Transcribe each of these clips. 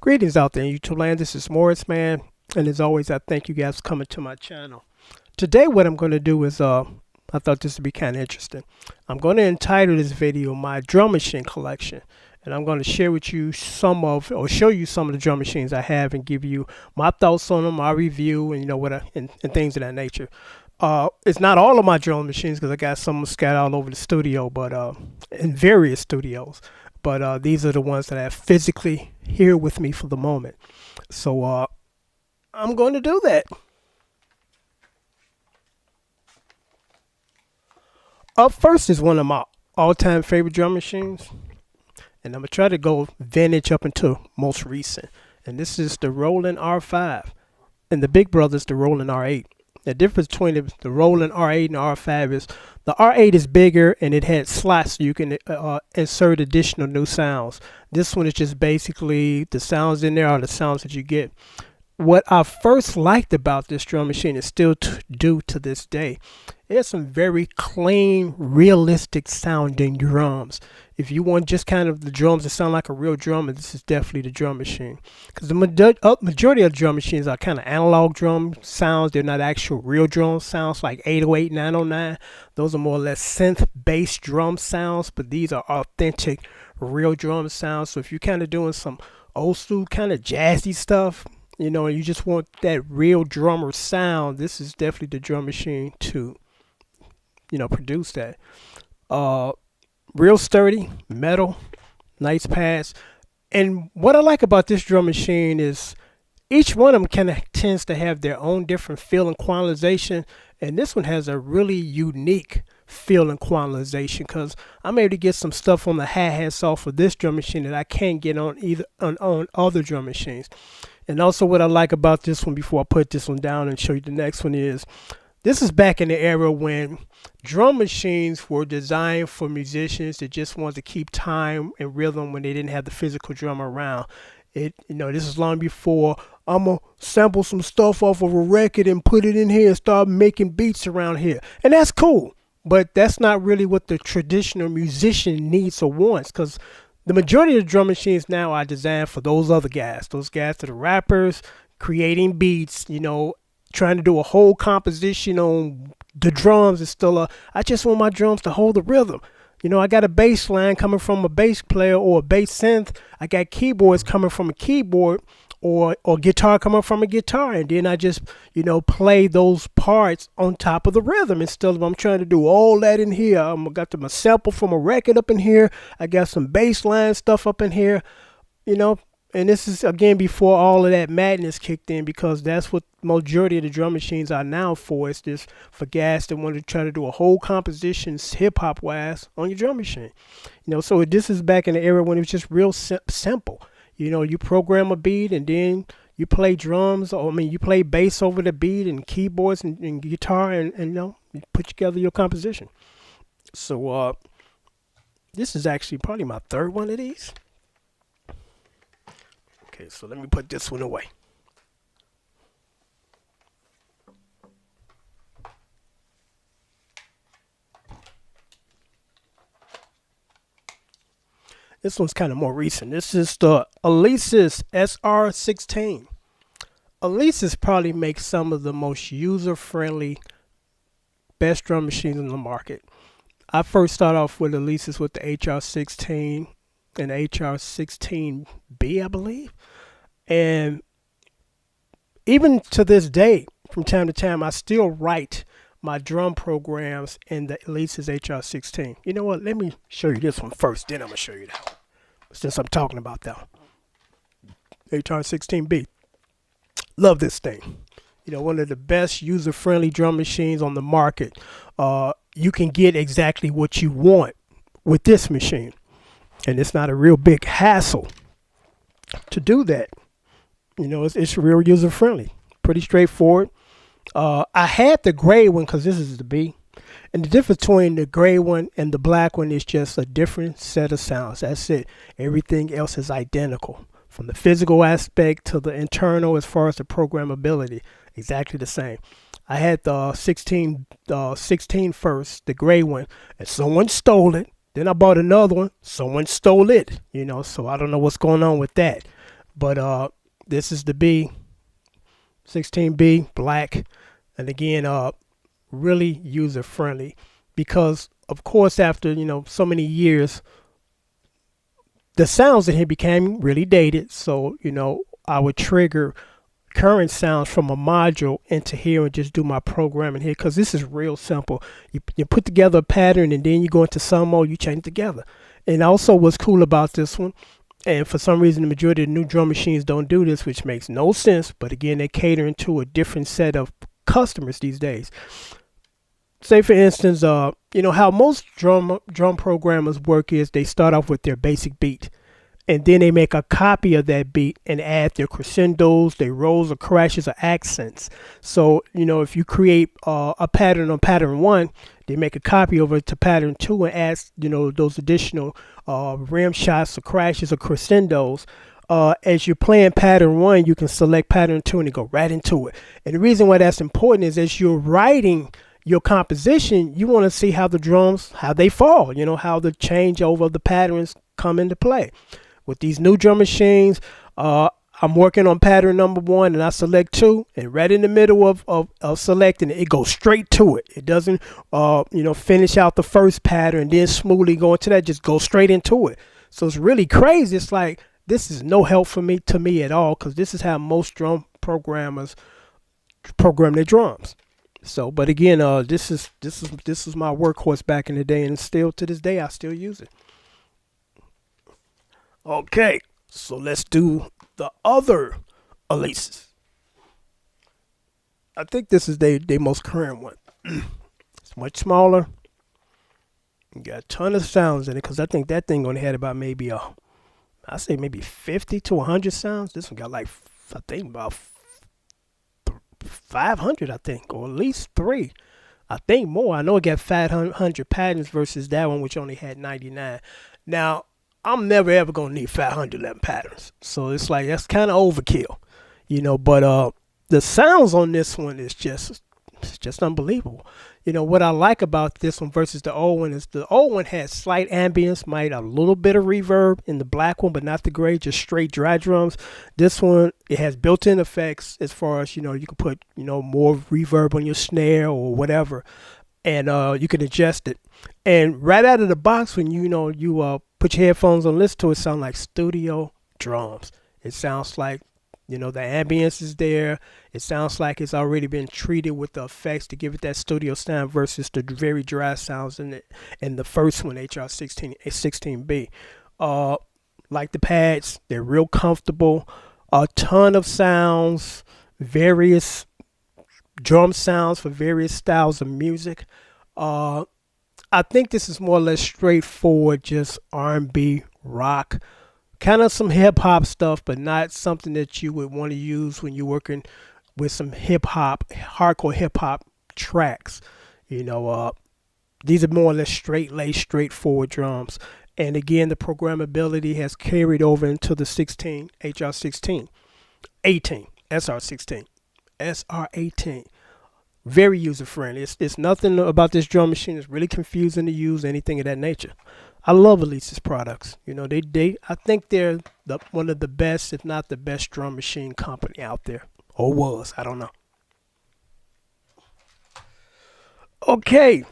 Greetings out there in YouTube land. This is Morrisman, and as always, I thank you guys for coming to my channel. Today, what I'm going to do is, I thought this would be kind of interesting. I'm going to entitle this video "My Drum Machine Collection," and I'm going to share with you show you some of the drum machines I have, and give you my thoughts on them, my review, and and things of that nature. It's not all of my drum machines because I got some scattered all over the studio, but in various studios. But these are the ones that I have physically here with me for the moment. So I'm going to do that. Up first is one of my all-time favorite drum machines. And I'm going to try to go vintage up until most recent. And this is the Roland R-5. And the big brother is the Roland R-8. The difference between the Roland R-8 and R-5 is the R-8 is bigger and it had slots so you can insert additional new sounds. This one is just basically the sounds in there are the sounds that you get. What I first liked about this drum machine is still do to this day. It has some very clean, realistic sounding drums. If you want just kind of the drums that sound like a real drum, this is definitely the drum machine. Because the majority of the drum machines are kind of analog drum sounds. They're not actual real drum sounds like 808, 909. Those are more or less synth-based drum sounds, but these are authentic, real drum sounds. So if you're kind of doing some old school kind of jazzy stuff, and you just want that real drummer sound, this is definitely the drum machine to produce that. Real sturdy, metal, nice pads. And what I like about this drum machine is each one of them kind of tends to have their own different feel and quantization, and this one has a really unique feel and quantization because I'm able to get some stuff on the hi-hats off of this drum machine that I can't get on on other drum machines. And also what I like about this one, before I put this one down and show you the next one, is this is back in the era when drum machines were designed for musicians that just wanted to keep time and rhythm when they didn't have the physical drummer around. This is long before I'm gonna sample some stuff off of a record and put it in here and start making beats around here. And that's cool, but that's not really what the traditional musician needs or wants, because the majority of the drum machines now are designed for those other guys. Those guys that are rappers, creating beats, trying to do a whole composition on the drums. Is still I just want my drums to hold the rhythm. I got a bass line coming from a bass player or a bass synth. I got keyboards coming from a keyboard or guitar coming from a guitar. And then I just, play those parts on top of the rhythm instead of I'm trying to do all that in here. I got my sample from a record up in here. I got some bass line stuff up in here, And this is, again, before all of that madness kicked in, because that's what majority of the drum machines are now for. It's just for guys that want to try to do a whole composition hip-hop wise on your drum machine. So this is back in the era when it was just real simple. You program a beat and then you play drums, you play bass over the beat and keyboards and guitar and you put together your composition. So this is actually probably my third one of these. Okay, so let me put this one away. This one's kind of more recent. This is the Alesis SR-16. Alesis probably makes some of the most user-friendly, best drum machines in the market. I first started off with Alesis with the HR-16 and HR-16B, I believe. And even to this day, from time to time, I still write my drum programs in the Alesis HR-16. You know what? Let me show you this one first, then I'm going to show you that one, since I'm talking about that one. HR-16B. Love this thing. One of the best user-friendly drum machines on the market. You can get exactly what you want with this machine. And it's not a real big hassle to do that. It's real user-friendly. Pretty straightforward. I had the gray one because this is the B. And the difference between the gray one and the black one is just a different set of sounds. That's it. Everything else is identical. From the physical aspect to the internal as far as the programmability. Exactly the same. I had the 16 first, the gray one, and someone stole it. Then I bought another one. Someone stole it, so I don't know what's going on with that. But this is the B 16B black, and again, really user friendly because of course after so many years, the sounds in here became really dated. So I would trigger current sounds from a module into here and just do my programming here because this is real simple. You put together a pattern and then you go into some mode, you change it together. And also what's cool about this one, and for some reason the majority of the new drum machines don't do this, which makes no sense, but again they're catering to a different set of customers these days. Say for instance, how most drum programmers work is they start off with their basic beat, and then they make a copy of that beat and add their crescendos, their rolls or crashes or accents. So, if you create a pattern on pattern 1, they make a copy over to pattern 2 and add, those additional rim shots or crashes or crescendos. As you're playing pattern 1, you can select pattern 2 and you go right into it. And the reason why that's important is as you're writing your composition, you want to see how the drums, how they fall, how the changeover of the patterns come into play. With these new drum machines, I'm working on pattern number 1 and I select 2, and right in the middle of selecting it, it goes straight to it. It doesn't, finish out the first pattern and then smoothly go into that, just go straight into it. So it's really crazy. It's like, this is no help to me at all, because this is how most drum programmers program their drums. So, but again, this is my workhorse back in the day, and still to this day I still use it. Okay, so let's do the other Alesis. I think this is their most current one. It's much smaller. You got a ton of sounds in it, because I think that thing only had about maybe I say maybe 50 to 100 sounds. This one got like, I think about 500, I think, or at least 3. I think more. I know it got 500 patterns versus that one, which only had 99. Now, I'm never ever gonna need 511 patterns, so it's like that's kind of overkill, But the sounds on this one is just unbelievable. What I like about this one versus the old one is the old one had slight ambience, might a little bit of reverb in the black one, but not the gray, just straight dry drums. This one, it has built-in effects as far as you can put more reverb on your snare or whatever, and you can adjust it. And right out of the box, when you put your headphones on, listen to it, sound like studio drums. It sounds like the ambience is there. It sounds like it's already been treated with the effects to give it that studio sound versus the very dry sounds in the first one, HR-16, 16B. Like the pads, they're real comfortable. A ton of sounds, various drum sounds for various styles of music. I think this is more or less straightforward, just R&B, rock, kind of some hip hop stuff, but not something that you would want to use when you're working with some hip hop, hardcore hip hop tracks. These are more or less straightforward drums. And again, the programmability has carried over into the 16, HR-16, 18, SR-16, SR-18. Very user friendly. It's nothing about this drum machine that's really confusing to use, anything of that nature. I love Alesis products. I think they're one of the best, if not the best, drum machine company out there, or was. I don't know. Okay,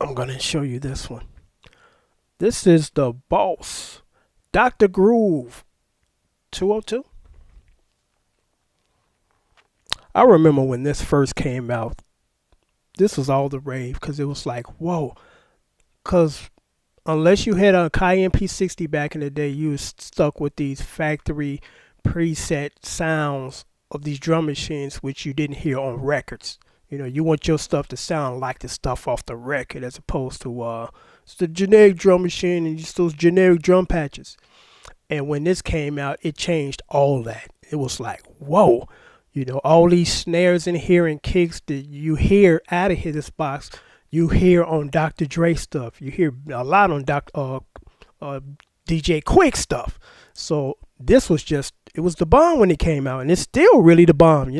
I'm gonna show you this one. This is the Boss Dr. Groove 202. I remember when this first came out, this was all the rave, because it was like, whoa. Because unless you had a Akai MP60 back in the day, you was stuck with these factory preset sounds of these drum machines, which you didn't hear on records. You want your stuff to sound like the stuff off the record, as opposed to it's the generic drum machine and just those generic drum patches. And when this came out, it changed all that. It was like, whoa. All these snares in here and kicks that you hear out of here, this box, you hear on Dr. Dre stuff. You hear a lot on DJ Quick stuff. So this was it was the bomb when it came out, and it's still really the bomb,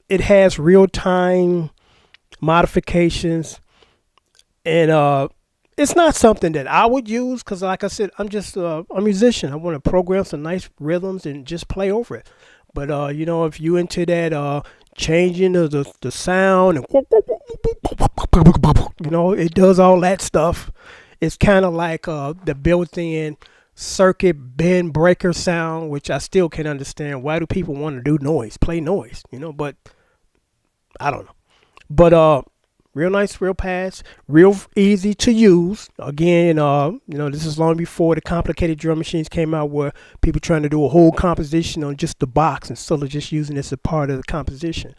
It has real-time modifications, and It's not something that I would use because, like I said, I'm just a musician. I want to program some nice rhythms and just play over it. But if you into that changing of the sound and it does all that stuff. It's kind of like the built-in circuit bend breaker sound, which I still can't understand. Why do people want to do noise, play noise? But I don't know. But real nice, real pads, real easy to use. Again, this is long before the complicated drum machines came out, where people trying to do a whole composition on just the box instead of just using this as part of the composition.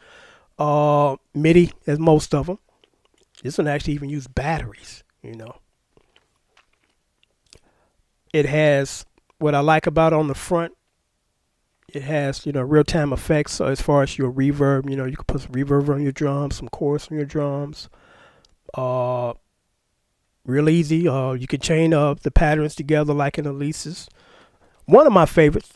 MIDI, as most of them. This one actually even use batteries. It has what I like about it on the front. It has, real-time effects. So as far as your reverb, you can put some reverb on your drums, some chorus on your drums. Real easy. You can chain up the patterns together like in Alesis. One of my favorites.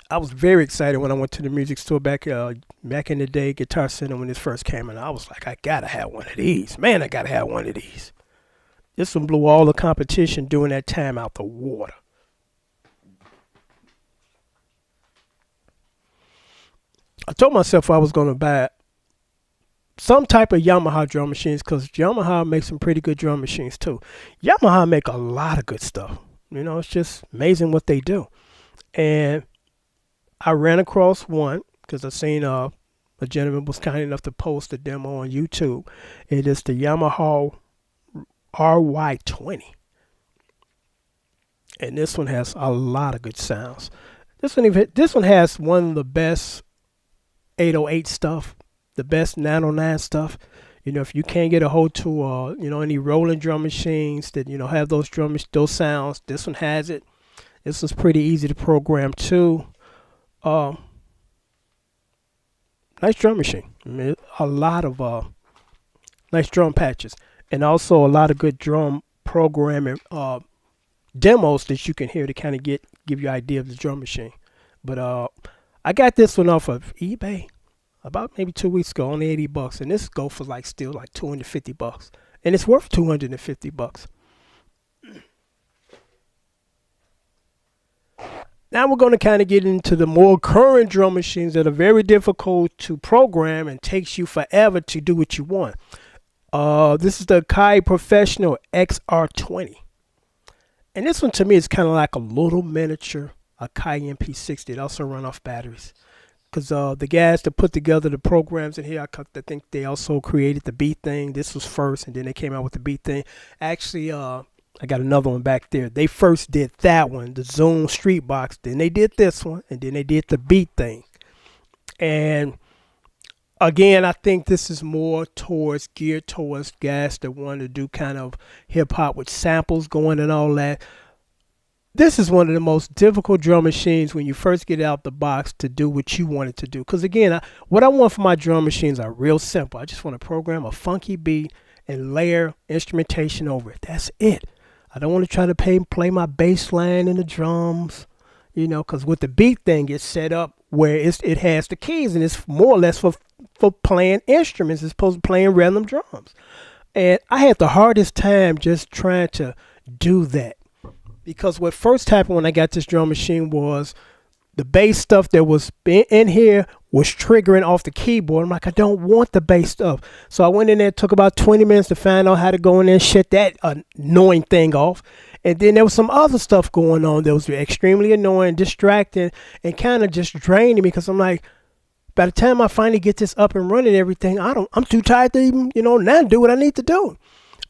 I was very excited when I went to the music store back in the day, Guitar Center, when this first came in. I was like, I gotta have one of these. Man, I gotta have one of these. This one blew all the competition during that time out the water. I told myself I was going to buy some type of Yamaha drum machines because Yamaha makes some pretty good drum machines too. Yamaha make a lot of good stuff. It's just amazing what they do. And I ran across one because I seen a gentleman was kind enough to post a demo on YouTube. It is the Yamaha RY-20. And this one has a lot of good sounds. This one has one of the best 808 stuff, the best 909 stuff. If you can't get a hold to any Roland drum machines that have those sounds, this one has it. This was pretty easy to program too. Nice drum machine. A lot of nice drum patches, and also a lot of good drum programming demos that you can hear to kind of give you an idea of the drum machine. But I got this one off of eBay about maybe 2 weeks ago, only $80, and this go for still like $250, and it's worth $250. Now we're going to kind of get into the more current drum machines that are very difficult to program and takes you forever to do what you want. This is the Akai Professional XR-20. And this one to me is kind of like a little miniature Akai MP60. It also run off batteries. Because the guys that put together the programs in here, I think they also created the beat thing. This was first, and then they came out with the beat thing. Actually, I got another one back there. They first did that one, the Zoom Street Box. Then they did this one, and then they did the beat thing. And again, I think this is more geared towards guys that want to do kind of hip hop with samples going and all that. This is one of the most difficult drum machines when you first get out the box to do what you want it to do. Because again, what I want for my drum machines are real simple. I just want to program a funky beat and layer instrumentation over it. That's it. I don't want to try to play my bass line in the drums, because with the beat thing, it's set up where it has the keys, and it's more or less for playing instruments as opposed to playing random drums. And I had the hardest time just trying to do that. Because what first happened when I got this drum machine was the bass stuff that was in here was triggering off the keyboard. I'm like, I don't want the bass stuff. So I went in there, it took about 20 minutes to find out how to go in there and shut that annoying thing off. And then there was some other stuff going on that was extremely annoying, distracting, and kind of just draining me because I'm like, by the time I finally get this up and running and everything, I'm too tired to even, now do what I need to do.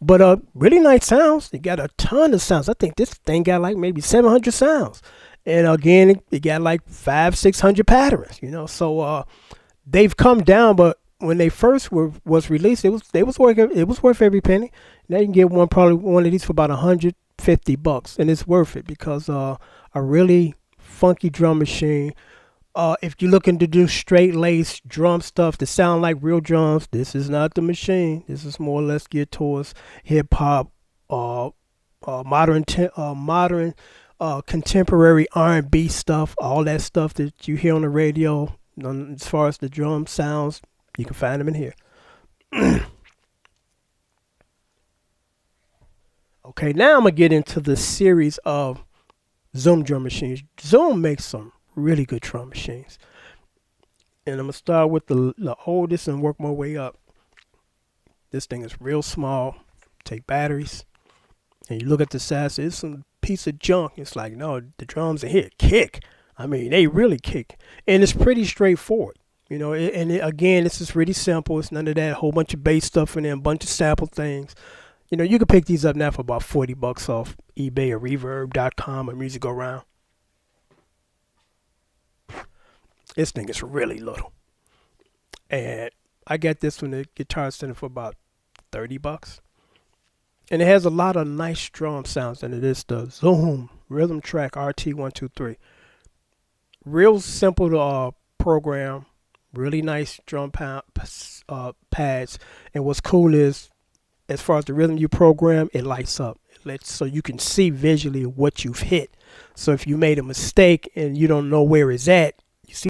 But really nice sounds. It got a ton of sounds. I think this thing got like maybe 700 sounds. And again, it got like 500-600 patterns, So they've come down, but when they first was released, it was worth every penny. Now you can get probably one of these for about $150, and it's worth it because a really funky drum machine. If you're looking to do straight lace drum stuff that sound like real drums, this is not the machine. This is more or less geared towards hip hop, modern contemporary R&B stuff, all that stuff that you hear on the radio. As far as the drum sounds, you can find them in here. Okay, now I'm gonna get into the series of Zoom drum machines. Zoom makes some really good drum machines. And I'm gonna start with the oldest and work my way up. This thing is real small. Take batteries, and you look at the size. It's some piece of junk. It's like, no, the drums in here kick. I mean, they really kick, and it's pretty straightforward. Again, this is really simple. It's none of that whole bunch of bass stuff in there, a bunch of sample things. You can pick these up now for about $40 off eBay or Reverb.com or Music Go Round. This thing is really little. And I got this from the Guitar Center for about $30. And it has a lot of nice drum sounds in it. It's the Zoom Rhythm Track RT123. Real simple to program. Really nice drum pads. And what's cool is, as far as the rhythm you program, it lights up. So you can see visually what you've hit. So if you made a mistake and you don't know where it's at,